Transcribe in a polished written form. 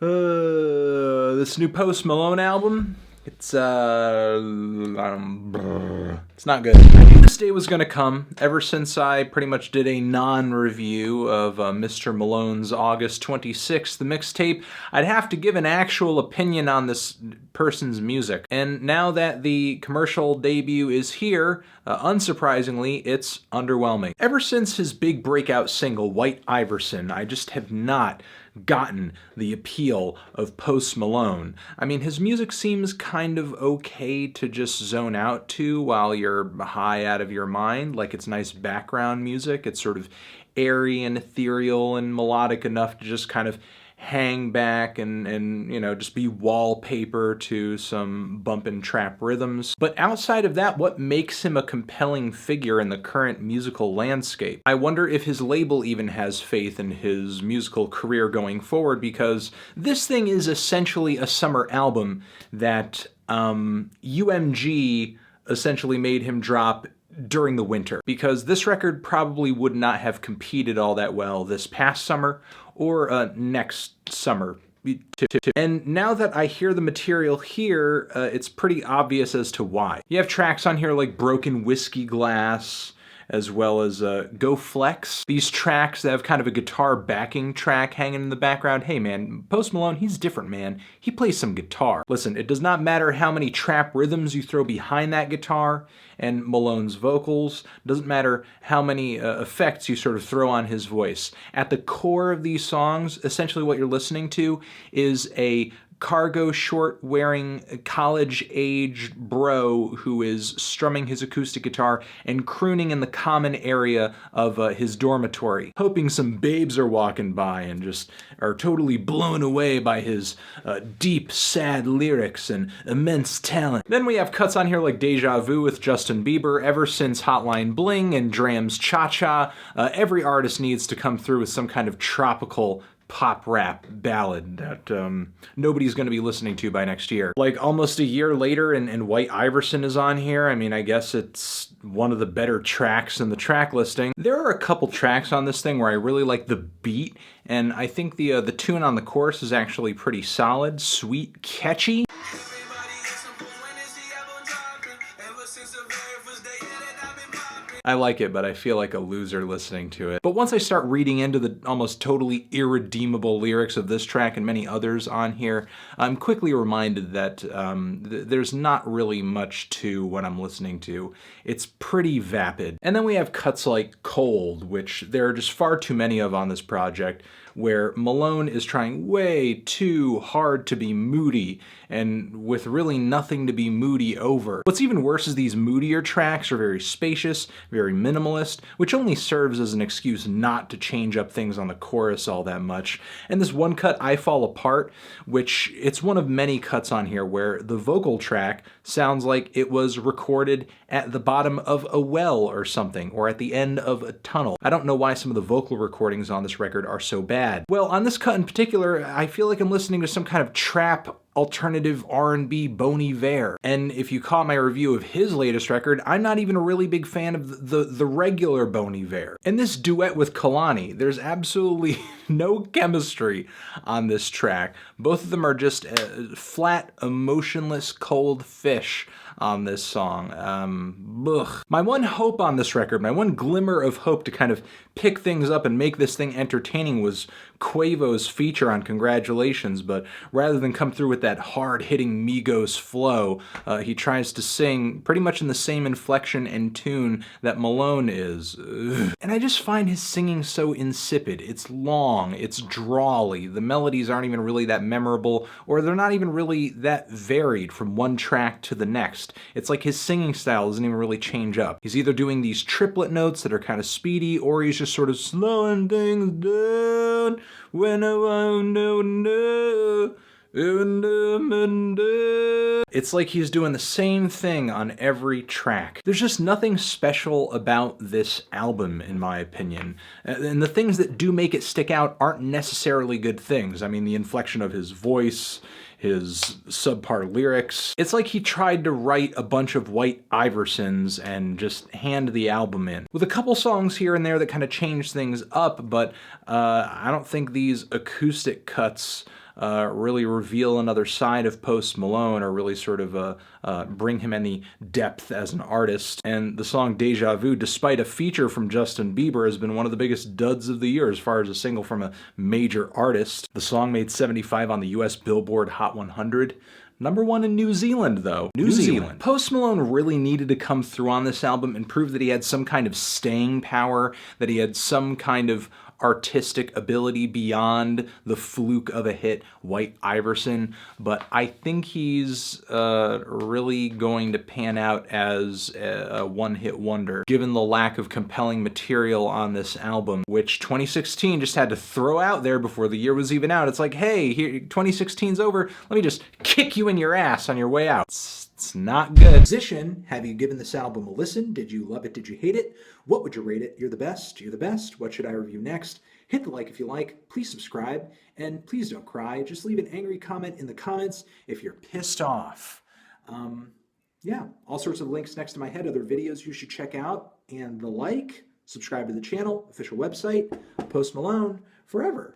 This new Post Malone album, it's not good. I knew this day was gonna come ever since I pretty much did a non-review of Mr. Malone's August 26th mixtape. I'd have to give an actual opinion on this person's music. And now that the commercial debut is here, unsurprisingly, it's underwhelming. Ever since his big breakout single, White Iverson, I just have not gotten the appeal of Post Malone. I mean, his music seems kind of okay to just zone out to while you're high out of your mind, like it's nice background music. It's sort of airy and ethereal and melodic enough to just kind of hang back and you know, just be wallpaper to some bump and trap rhythms. But outside of that, what makes him a compelling figure in the current musical landscape? I wonder if his label even has faith in his musical career going forward, because this thing is essentially a summer album that UMG essentially made him drop during the winter, because this record probably would not have competed all that well this past summer or next summer. And now that I hear the material here, it's pretty obvious as to why. You have tracks on here like Broken Whiskey Glass, as well as Go Flex. These tracks that have kind of a guitar backing track hanging in the background. Hey man, Post Malone, he's different, man. He plays some guitar. Listen, it does not matter how many trap rhythms you throw behind that guitar and Malone's vocals. Doesn't matter how many effects you sort of throw on his voice. At the core of these songs, essentially what you're listening to is a cargo short wearing college age bro who is strumming his acoustic guitar and crooning in the common area of his dormitory, hoping some babes are walking by and just are totally blown away by his deep, sad lyrics and immense talent. Then we have cuts on here like Deja Vu with Justin Bieber, Ever Since Hotline Bling, and Dram's Cha Cha. Every artist needs to come through with some kind of tropical pop rap ballad that nobody's going to be listening to by next year. Like almost a year later and White Iverson is on here. I mean, I guess it's one of the better tracks in the track listing. There are a couple tracks on this thing where I really like the beat, and I think the tune on the chorus is actually pretty solid, sweet, catchy. I like it, but I feel like a loser listening to it. But once I start reading into the almost totally irredeemable lyrics of this track and many others on here, I'm quickly reminded that there's not really much to what I'm listening to. It's pretty vapid. And then we have cuts like Cold, which there are just far too many of on this project, where Malone is trying way too hard to be moody, and with really nothing to be moody over. What's even worse is these moodier tracks are very spacious, very minimalist, which only serves as an excuse not to change up things on the chorus all that much. And this one cut, I Fall Apart, which it's one of many cuts on here where the vocal track sounds like it was recorded at the bottom of a well or something, or at the end of a tunnel. I don't know why some of the vocal recordings on this record are so bad. Well, on this cut in particular, I feel like I'm listening to some kind of trap alternative R&B Bon Iver. And if you caught my review of his latest record, I'm not even a really big fan of the regular Bon Iver. And this duet with Kalani, there's absolutely no chemistry on this track. Both of them are just flat, emotionless, cold fish on this song. My one hope on this record, my one glimmer of hope to kind of pick things up and make this thing entertaining was Quavo's feature on Congratulations, but rather than come through with that hard-hitting Migos flow, he tries to sing pretty much in the same inflection and tune that Malone is. Ugh. And I just find his singing so insipid. It's long, it's drawly, the melodies aren't even really that memorable, or they're not even really that varied from one track to the next. It's like his singing style doesn't even really change up. He's either doing these triplet notes that are kind of speedy, or he's just sort of slowing things down when I want to know. It's like he's doing the same thing on every track. There's just nothing special about this album, in my opinion. And the things that do make it stick out aren't necessarily good things. I mean, the inflection of his voice, his subpar lyrics. It's like he tried to write a bunch of White Iversons and just hand the album in. With a couple songs here and there that kind of change things up, but I don't think these acoustic cuts really reveal another side of Post Malone or really sort of bring him any depth as an artist. And the song Deja Vu, despite a feature from Justin Bieber, has been one of the biggest duds of the year as far as a single from a major artist. The song made 75 on the US Billboard Hot 100. Number 1 in New Zealand, though. New Zealand. Post Malone really needed to come through on this album and prove that he had some kind of staying power, that he had some kind of artistic ability beyond the fluke of a hit, White Iverson. But I think he's really going to pan out as a one-hit wonder, given the lack of compelling material on this album, which 2016 just had to throw out there before the year was even out. It's like, hey, here, 2016's over, let me just kick you in your ass on your way out. It's not good. Musician, have you given this album a listen? Did you love it? Did you hate it? What would you rate it? You're the best. You're the best. What should I review next? Hit the like if you like. Please subscribe. And please don't cry. Just leave an angry comment in the comments if you're pissed off. Yeah, all sorts of links next to my head, other videos you should check out. And the like, subscribe to the channel, official website, Post Malone, forever.